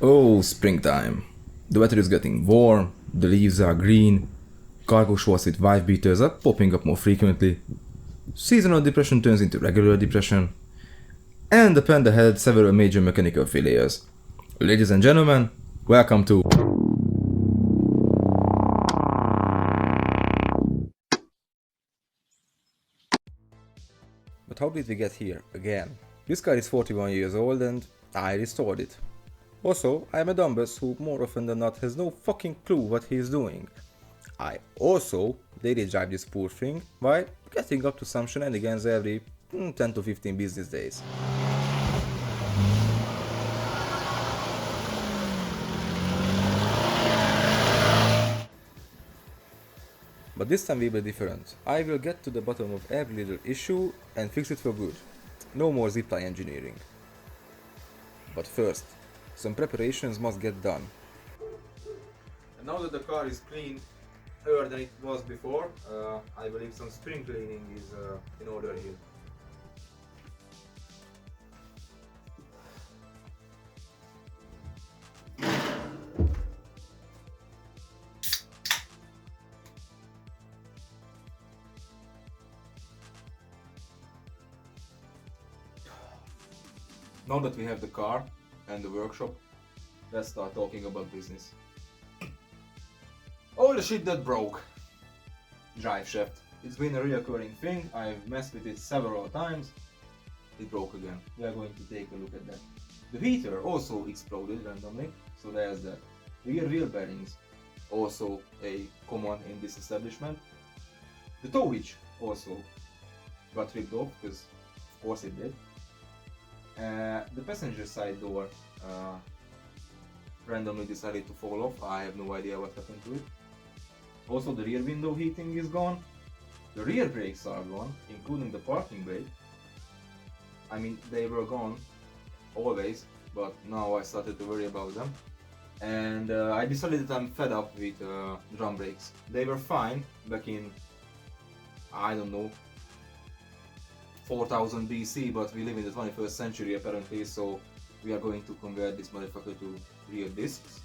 Oh, springtime. The weather is getting warm, the leaves are green, cargo shorts with wife beaters are popping up more frequently, seasonal depression turns into regular depression, and the Panda had several major mechanical failures. Ladies and gentlemen, welcome to... But how did we get here again? This car is 41 years old and I restored it. Also, I'm a dumbass who more often than not has no fucking clue what he is doing. I also daily drive this poor thing by getting up to some shenanigans every 10 to 15 business days. But this time will be different. I will get to the bottom of every little issue and fix it for good. No more zipline engineering. But first, some preparations must get done. And now that the car is cleaner than it was before, I believe some spring cleaning is in order here. Now that we have the car and the workshop, let's start talking about business. All the shit that broke. Drive shaft. It's been a reoccurring thing, I've messed with it several times. It broke again. We are going to take a look at that. The heater also exploded randomly, so there's that. Rear wheel bearings, also a common in this establishment. The tow hitch also got ripped off, because of course it did. The passenger side door randomly decided to fall off. I have no idea what happened to it. Also, the rear window heating is gone. The rear brakes are gone, including the parking brake. I mean, they were gone always, but now I started to worry about them. And I decided that I'm fed up with drum brakes. They were fine back in, I don't know, 4000 BC, but we live in the 21st century apparently, so we are going to convert this motherfucker to rear discs.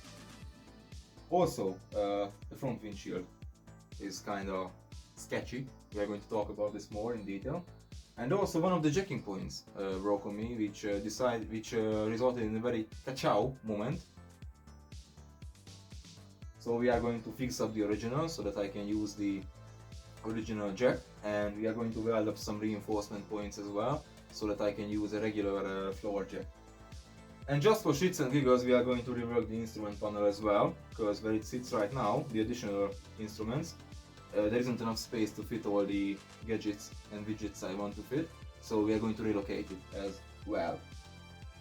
Also, the front windshield is kinda sketchy. We are going to talk about this more in detail. And also one of the jacking points broke on me, which resulted in a very ka-chow moment. So we are going to fix up the original so that I can use the original jack, and we are going to weld up some reinforcement points as well so that I can use a regular floor jack. And just for shits and giggles, we are going to rework the instrument panel as well, because where it sits right now, the additional instruments, there isn't enough space to fit all the gadgets and widgets I want to fit, so we are going to relocate it as well.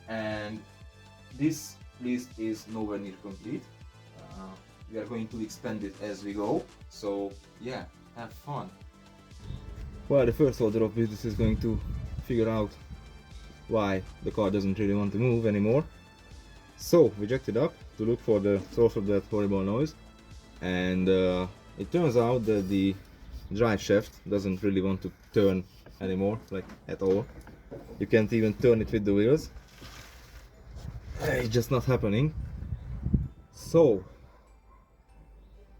And this list is nowhere near complete. We are going to expand it as we go, so yeah, have fun. Well, the first order of business is going to figure out why the car doesn't really want to move anymore. So we jacked it up to look for the source of that horrible noise, and it turns out that the drive shaft doesn't really want to turn anymore, like at all. You can't even turn it with the wheels. It's just not happening. So,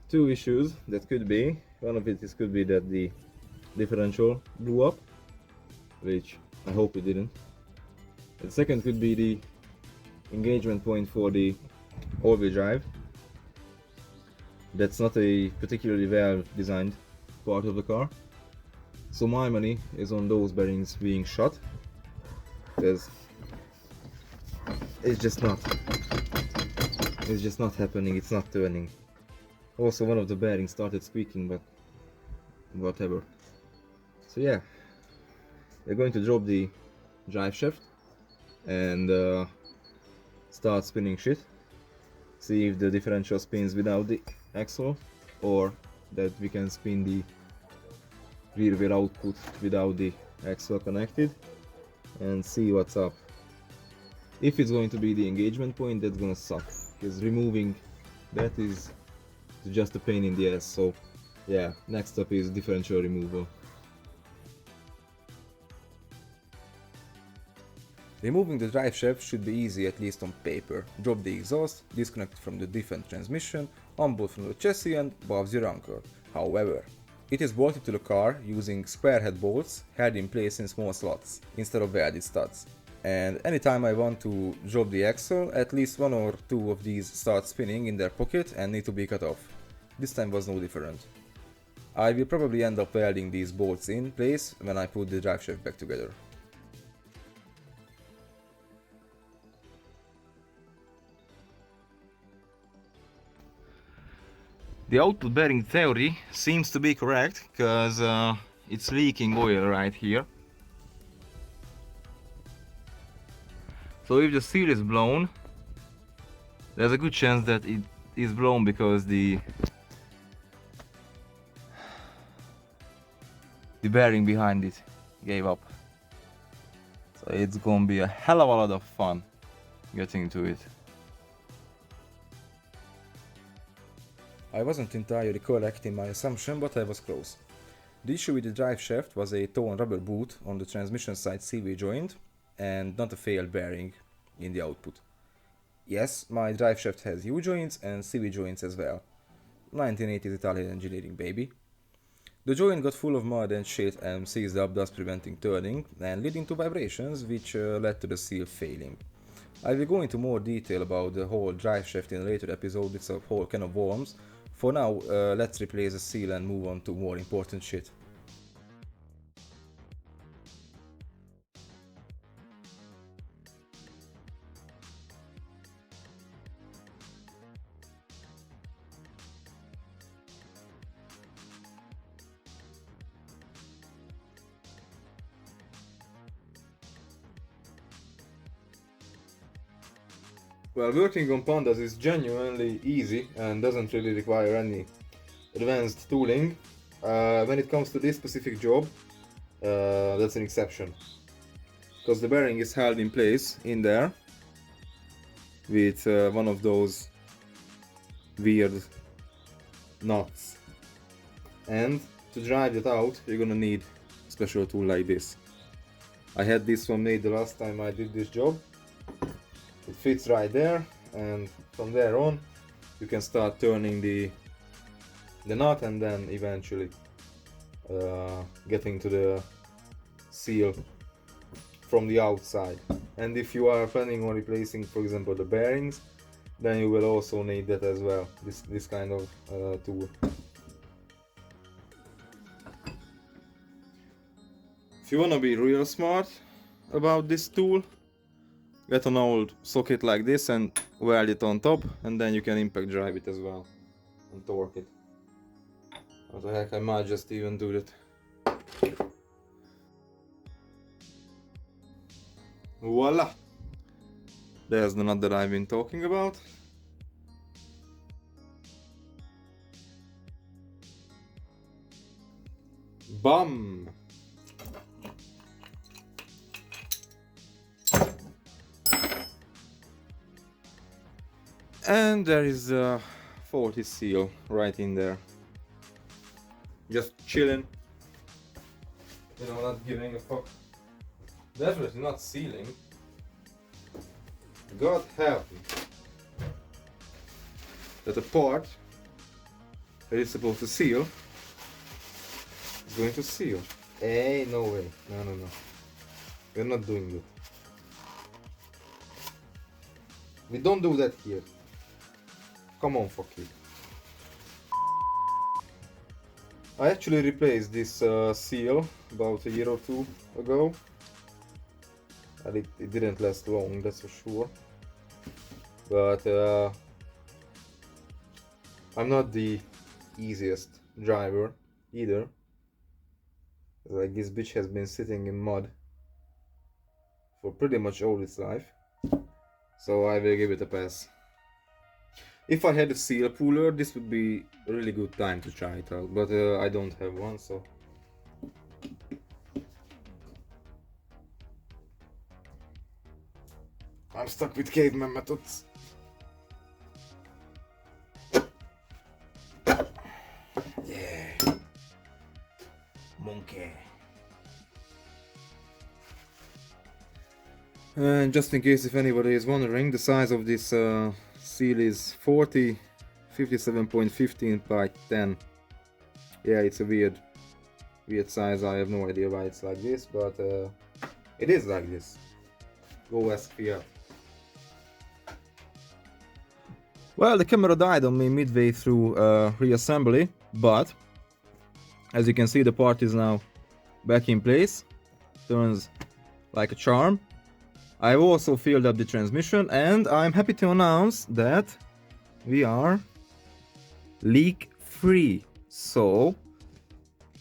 two issues that could be. One of it could be that the differential blew up, which I hope it didn't. The second could be the engagement point for the all-wheel drive. That's not a particularly well designed part of the car. So my money is on those bearings being shot, because it's just not happening, it's not turning. Also, one of the bearings started squeaking, but whatever. So yeah, we're going to drop the drive shaft and start spinning shit. See if the differential spins without the axle, or that we can spin the rear wheel output without the axle connected, and see what's up. If it's going to be the engagement point, that's gonna suck, because removing that is just a pain in the ass. So yeah, next up is differential removal. Removing the drive shaft should be easy, at least on paper. Drop the exhaust, disconnect from the diff and transmission, unbolt from the chassis and Bob's your uncle. However, it is bolted to the car using square head bolts held in place in small slots instead of welded studs. And anytime I want to drop the axle, at least one or two of these start spinning in their pocket and need to be cut off. This time was no different. I will probably end up welding these bolts in place when I put the drive shaft back together. The output bearing theory seems to be correct, because it's leaking oil right here. So if the seal is blown, there's a good chance that it is blown because the bearing behind it gave up. So it's gonna be a hell of a lot of fun getting to it. I wasn't entirely correct in my assumption, but I was close. The issue with the drive shaft was a torn rubber boot on the transmission side CV joint and not a failed bearing in the output. Yes, my drive shaft has U joints and CV joints as well. 1980s Italian engineering, baby. The joint got full of mud and shit and seized up, thus preventing turning and leading to vibrations, which led to the seal failing. I will go into more detail about the whole drive shaft in a later episode. It's a whole can of worms. For now, let's replace the seal and move on to more important shit. Well, working on Pandas is genuinely easy and doesn't really require any advanced tooling. When it comes to this specific job, that's an exception. Because the bearing is held in place in there with one of those weird nuts. And to drive it out, you're gonna need a special tool like this. I had this one made the last time I did this job. It fits right there, and from there on you can start turning the nut and then eventually getting to the seal from the outside. And if you are planning on replacing, for example, the bearings, then you will also need that as well, this kind of tool. If you wanna be real smart about this tool, get an old socket like this and weld it on top, and then you can impact drive it as well and torque it. What the heck, I might just even do that. Voila! There's the nut that I've been talking about. Bum! And there is a faulty seal right in there. Just chilling. You know, not giving a fuck. Definitely not sealing. God help me. That a part that is supposed to seal is going to seal. Hey, no way. No. We're not doing that. We don't do that here. Come on, fuck you. I actually replaced this seal about a year or two ago. And it didn't last long, that's for sure. But I'm not the easiest driver either. Like, this bitch has been sitting in mud for pretty much all its life. So I will give it a pass. If I had a seal puller, this would be a really good time to try it out, but I don't have one, so... I'm stuck with caveman methods. Yeah. Monkey. And just in case if anybody is wondering, the size of this seal is 57.15 by 10. Yeah, it's a weird size. I have no idea why it's like this, but it is like this. Go ask Fiat. Well, the camera died on me midway through reassembly, but as you can see, the part is now back in place. Turns like a charm. I've also filled up the transmission, and I'm happy to announce that we are leak free. So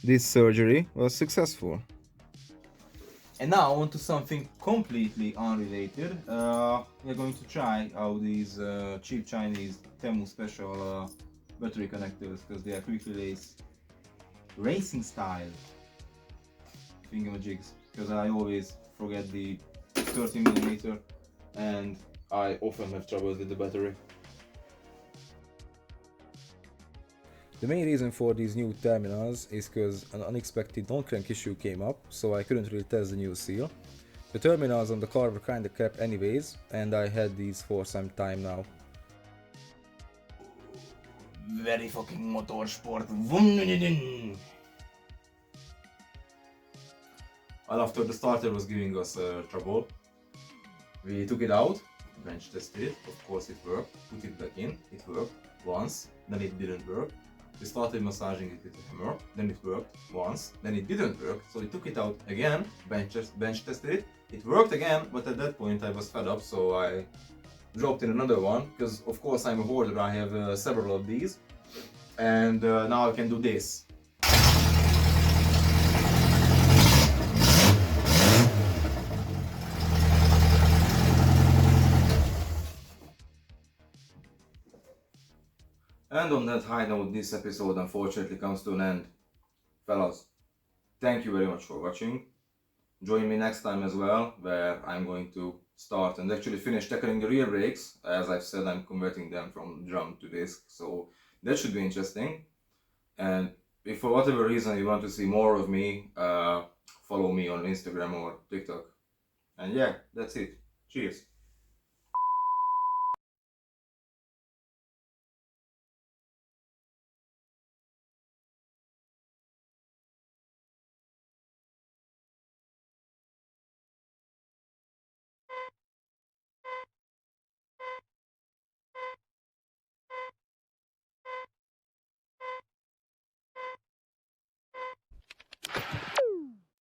this surgery was successful. And now on to something completely unrelated. We're going to try out these cheap Chinese Temu special battery connectors, because they are quick release racing style thingamajigs, because I always forget the 30mm and I often have trouble with the battery. The main reason for these new terminals is because an unexpected non-crank issue came up, so I couldn't really test the new seal. The terminals on the car were kinda crap anyways, and I had these for some time now. Very fucking motorsport. Well, after the starter was giving us trouble, we took it out, bench tested it, of course it worked, put it back in, it worked once, then it didn't work. We started massaging it with a hammer, then it worked once, then it didn't work, so we took it out again, bench tested it worked again, but at that point I was fed up, so I dropped in another one, because of course I'm a hoarder, I have several of these, and now I can do this. And on that high note, this episode unfortunately comes to an end. Fellas, thank you very much for watching. Join me next time as well, where I'm going to start and actually finish tackling the rear brakes. As I've said, I'm converting them from drum to disc, so that should be interesting. And if for whatever reason you want to see more of me, follow me on Instagram or TikTok. And yeah, that's it. Cheers.